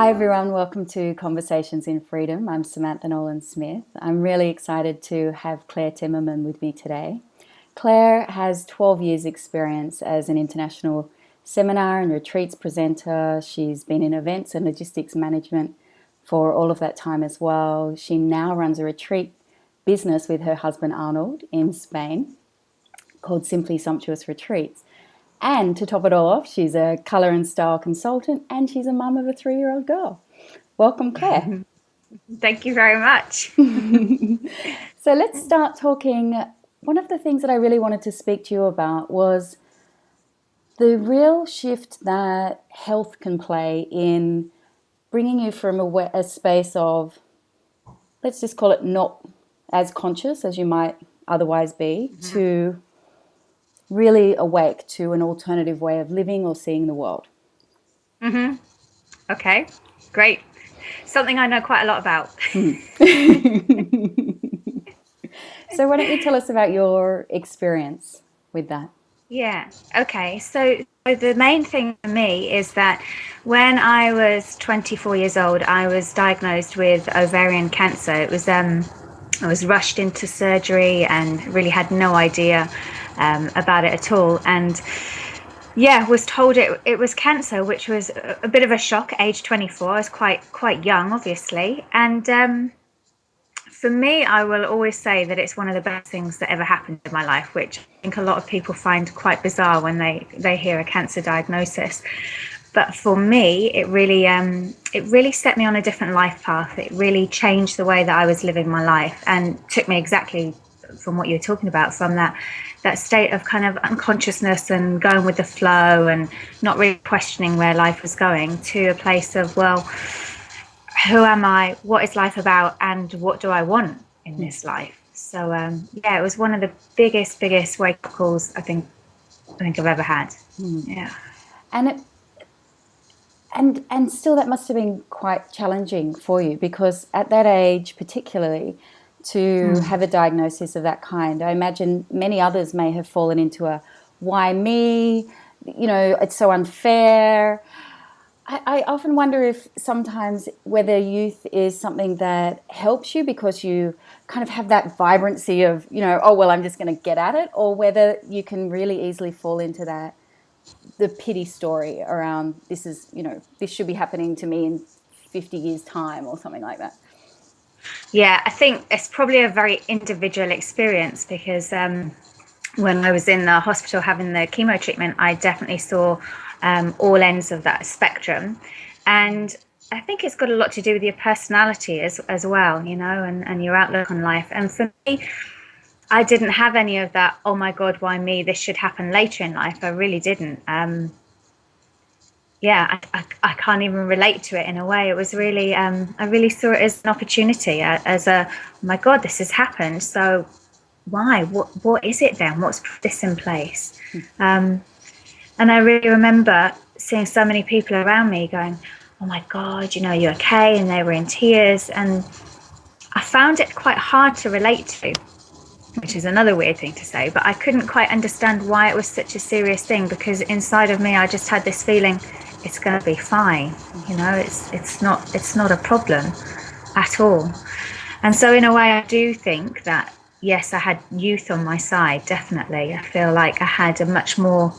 Hi everyone, welcome to Conversations in Freedom. I'm Samantha Nolan-Smith. I'm really excited to have Claire Timmerman with me today. Claire has 12 years experience as an international seminar and retreats presenter. She's been in events and logistics management for all of that time as well. She now runs a retreat business with her husband Arnold in Spain called Simply Sumptuous Retreats. And to top it all off, she's a colour and style consultant and she's a mum of a 3-year-old girl. Welcome, Claire. Thank you very much. So let's start talking. One of the things that I really wanted to speak to you about was the real shift that health can play in bringing you from a space of, let's just call it not as conscious as you might otherwise be, to really awake to an alternative way of living or seeing the world. Okay, great. Something I know quite a lot about. So why don't you tell us about your experience with that? Yeah, okay. So the main thing for me is that when I was 24 years old, I was diagnosed with ovarian cancer. I was rushed into surgery and really had no idea about it at all. And yeah, was told it was cancer, which was a bit of a shock. Age 24, I was quite young, obviously. And for me, I will always say that it's one of the best things that ever happened in my life, which I think a lot of people find quite bizarre when they hear a cancer diagnosis. But for me, it really set me on a different life path. It really changed the way that I was living my life and took me exactly from what you were talking about, from that state of kind of unconsciousness and going with the flow and not really questioning where life was going, to a place of, well, who am I? What is life about? And what do I want in this life? So yeah, it was one of the biggest wake-up calls I think I've ever had. Yeah. And still that must have been quite challenging for you, because at that age particularly, to have a diagnosis of that kind, I imagine many others may have fallen into a why me, it's so unfair. I often wonder if sometimes whether youth is something that helps you because you kind of have that vibrancy of, oh, well, I'm just going to get at it, or whether you can really easily fall into the pity story around this should be happening to me in 50 years' time or something like that. Yeah, I think it's probably a very individual experience, because when I was in the hospital having the chemo treatment, I definitely saw all ends of that spectrum. And I think it's got a lot to do with your personality as well, and your outlook on life. And for me, I didn't have any of that, oh my God, why me? This should happen later in life. I really didn't. Yeah, I can't even relate to it in a way. It was really, I really saw it as an opportunity, as oh my God, this has happened. So why? What is it then? What's put this in place? And I really remember seeing so many people around me going, oh my God, you're okay? And they were in tears. And I found it quite hard to relate to, which is another weird thing to say, but I couldn't quite understand why it was such a serious thing, because inside of me, I just had this feeling it's going to be fine. It's not a problem at all. And so in a way, I do think that, yes, I had youth on my side, definitely. I feel like I had a much more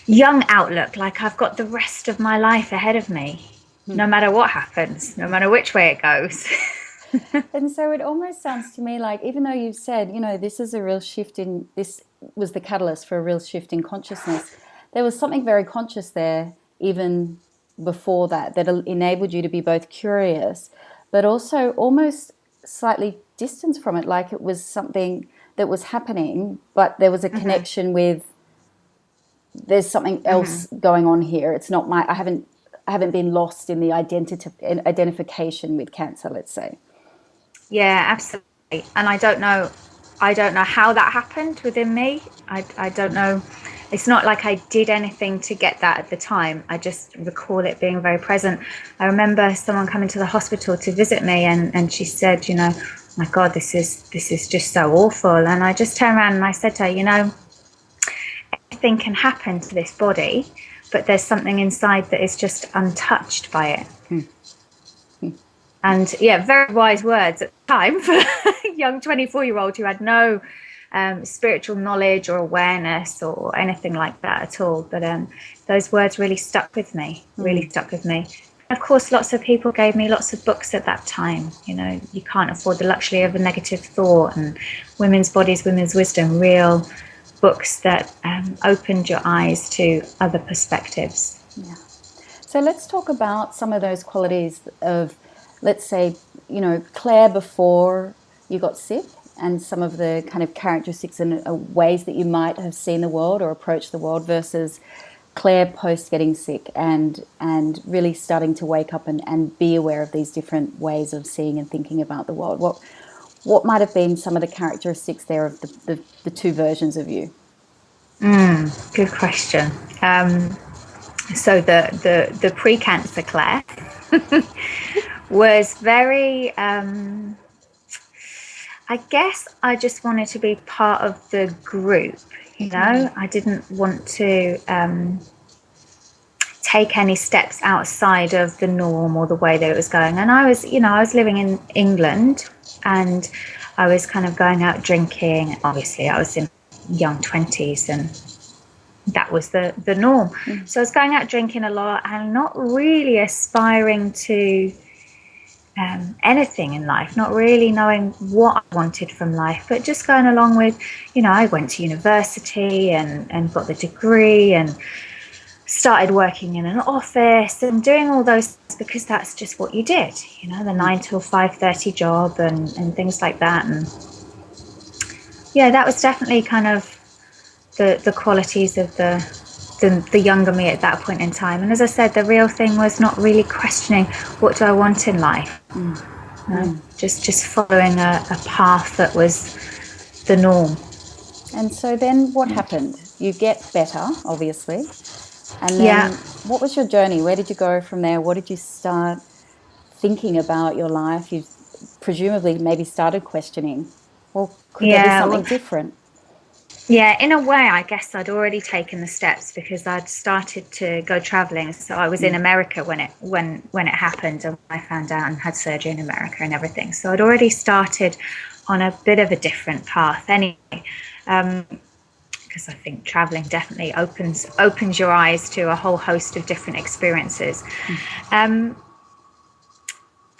young outlook, like I've got the rest of my life ahead of me, no matter what happens, no matter which way it goes. And so it almost sounds to me like, even though you've said, this is a real shift this was the catalyst for a real shift in consciousness, there was something very conscious there even before that enabled you to be both curious, but also almost slightly distanced from it, like it was something that was happening, but there was a connection with, there's something else going on here. It's not I haven't been lost in the identification with cancer, let's say. Yeah, absolutely. And I don't know how that happened within me. I don't know. It's not like I did anything to get that at the time. I just recall it being very present. I remember someone coming to the hospital to visit me, and she said, my God, this is just so awful. And I just turned around and I said to her, anything can happen to this body, but there's something inside that is just untouched by it. And yeah, very wise words at the time for a young 24-year-old who had no spiritual knowledge or awareness or anything like that at all. But those words really stuck with me, Of course, lots of people gave me lots of books at that time. You know, you can't afford the luxury of a negative thought, and Women's Bodies, Women's Wisdom, real books that opened your eyes to other perspectives. Yeah. So let's talk about some of those qualities of, let's say, you know, Claire before you got sick, and some of the kind of characteristics and ways that you might have seen the world or approached the world, versus Claire post getting sick and really starting to wake up and be aware of these different ways of seeing and thinking about the world. What might have been some of the characteristics there of the two versions of you? Good question. So the pre-cancer Claire was very, I guess I just wanted to be part of the group, you know. I didn't want to take any steps outside of the norm or the way that it was going. And I was living in England, and I was kind of going out drinking. Obviously, I was in young 20s, and that was the norm. So I was going out drinking a lot and not really aspiring to anything in life, not really knowing what I wanted from life, but just going along with, you know, I went to university and got the degree and started working in an office and doing all those things because that's just what you did, you know, the 9 till 5:30 job and things like that. And yeah, that was definitely kind of the qualities of the younger me at that point in time. And as I said, the real thing was not really questioning what do I want in life. Just following a path that was the norm. And so then what happened? You get better, obviously. And then what was your journey? Where did you go from there? What did you start thinking about your life? You presumably maybe started questioning, well, could there be something different? Yeah, in a way, I guess I'd already taken the steps because I'd started to go traveling. So I was in America when it happened, and I found out and had surgery in America and everything. So I'd already started on a bit of a different path anyway, because I think traveling definitely opens your eyes to a whole host of different experiences.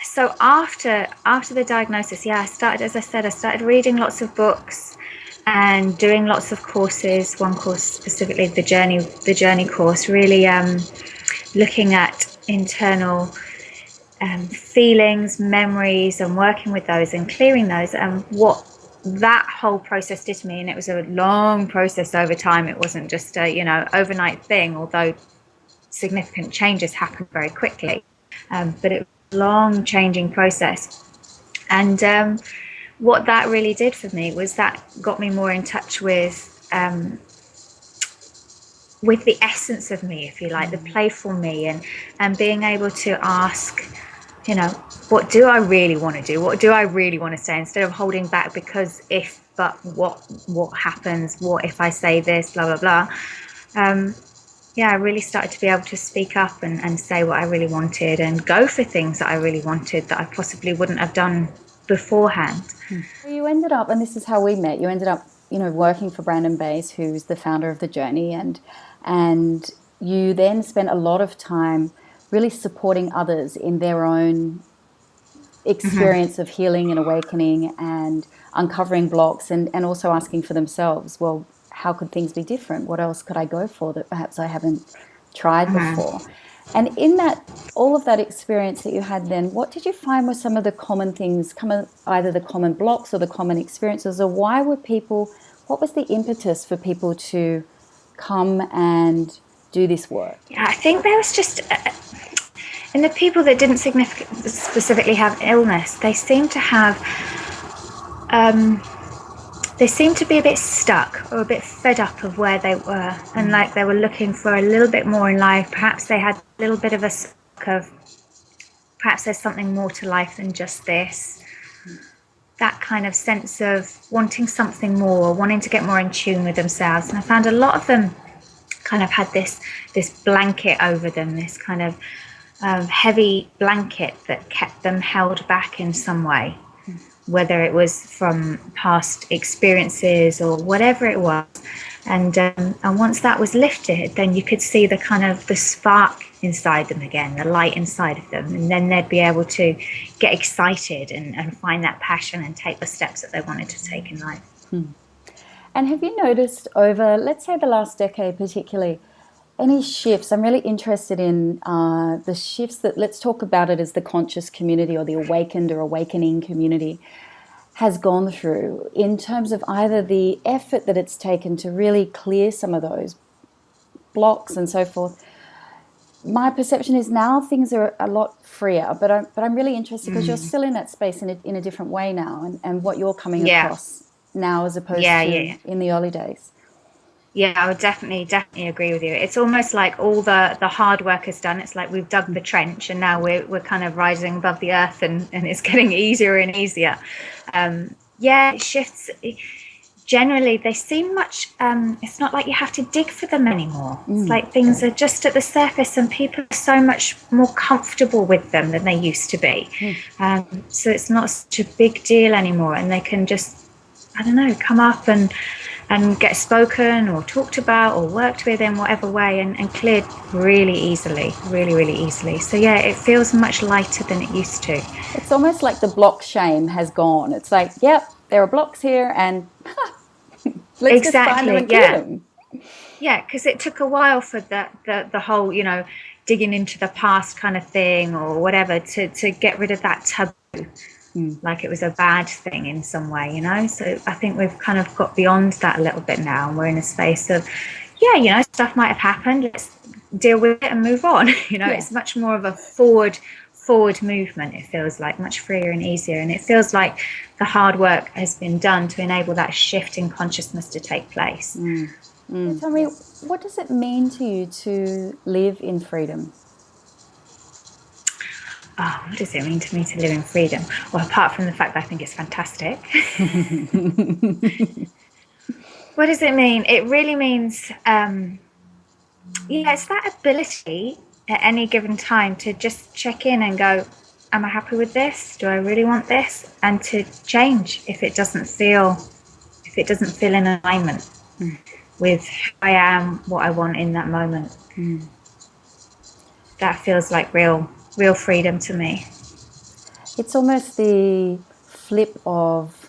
So after the diagnosis, I started reading lots of books and doing lots of courses. One course specifically, the journey course, really looking at internal feelings, memories, and working with those and clearing those, and what that whole process did to me. And it was a long process over time. It wasn't just a overnight thing, although significant changes happened very quickly, but it was a long changing process. And what that really did for me was that got me more in touch with the essence of me, if you like, the playful me, and being able to ask, what do I really want to do? What do I really want to say? Instead of holding back because if, but what happens? What if I say this, blah, blah, blah. I really started to be able to speak up and say what I really wanted and go for things that I really wanted that I possibly wouldn't have done beforehand. You ended up, and this is how we met, you ended up, working for Brandon Bays, who's the founder of The Journey, and you then spent a lot of time really supporting others in their own experience of healing and awakening and uncovering blocks, and also asking for themselves, well, how could things be different? What else could I go for that perhaps I haven't tried before? And in all of that experience that you had then, what did you find were some of the common things, either the common blocks or the common experiences, or what was the impetus for people to come and do this work? Yeah, I think there was just, in the people that didn't specifically have illness, they seemed to have, they seemed to be a bit stuck or a bit fed up of where they were, and like they were looking for a little bit more in life. Perhaps they had a little bit of a suck of, perhaps there's something more to life than just this. That kind of sense of wanting something more, wanting to get more in tune with themselves. And I found a lot of them kind of had this blanket over them, this kind of heavy blanket that kept them held back in some way, whether it was from past experiences or whatever it was. And once that was lifted, then you could see the kind of the spark inside them again, the light inside of them, and then they'd be able to get excited and find that passion and take the steps that they wanted to take in life. And have you noticed over, let's say, the last decade particularly, any shifts? I'm really interested in the shifts that, let's talk about it as the conscious community or the awakened or awakening community has gone through in terms of either the effort that it's taken to really clear some of those blocks and so forth. My perception is now things are a lot freer, but I'm really interested because you're still in that space in a different way now, and what you're coming across now as opposed to in the early days. Yeah, I would definitely agree with you. It's almost like all the hard work is done. It's like we've dug the trench and now we're kind of rising above the earth, and it's getting easier and easier. Shifts, generally they seem much, it's not like you have to dig for them anymore. It's like things are just at the surface and people are so much more comfortable with them than they used to be. So it's not such a big deal anymore, and they can just, I don't know, come up and get spoken or talked about or worked with in whatever way, and cleared really easily. So yeah, it feels much lighter than it used to. It's almost like the block shame has gone. It's like, yep, there are blocks here, and let's just find them and clear them. Yeah, because it took a while for the whole, digging into the past kind of thing or whatever to get rid of that taboo. Like it was a bad thing in some way, so I think we've kind of got beyond that a little bit now, and we're in a space of stuff might have happened, let's deal with it and move on. It's much more of a forward movement. It feels like much freer and easier, and it feels like the hard work has been done to enable that shift in consciousness to take place. Tell me, what does it mean to you to live in freedom? Oh, what does it mean to me to live in freedom? Well, apart from the fact that I think it's fantastic. What does it mean? It really means, it's that ability at any given time to just check in and go, am I happy with this? Do I really want this? And to change if it doesn't feel in alignment with who I am, what I want in that moment. That feels like real freedom to me. It's almost the flip of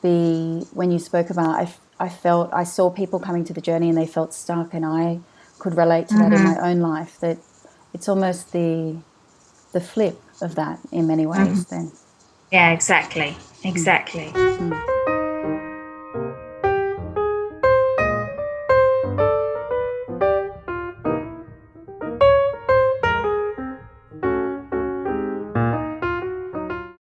when you spoke about, I saw people coming to the journey and they felt stuck, and I could relate to that in my own life, that it's almost the flip of that in many ways then. Yeah, exactly.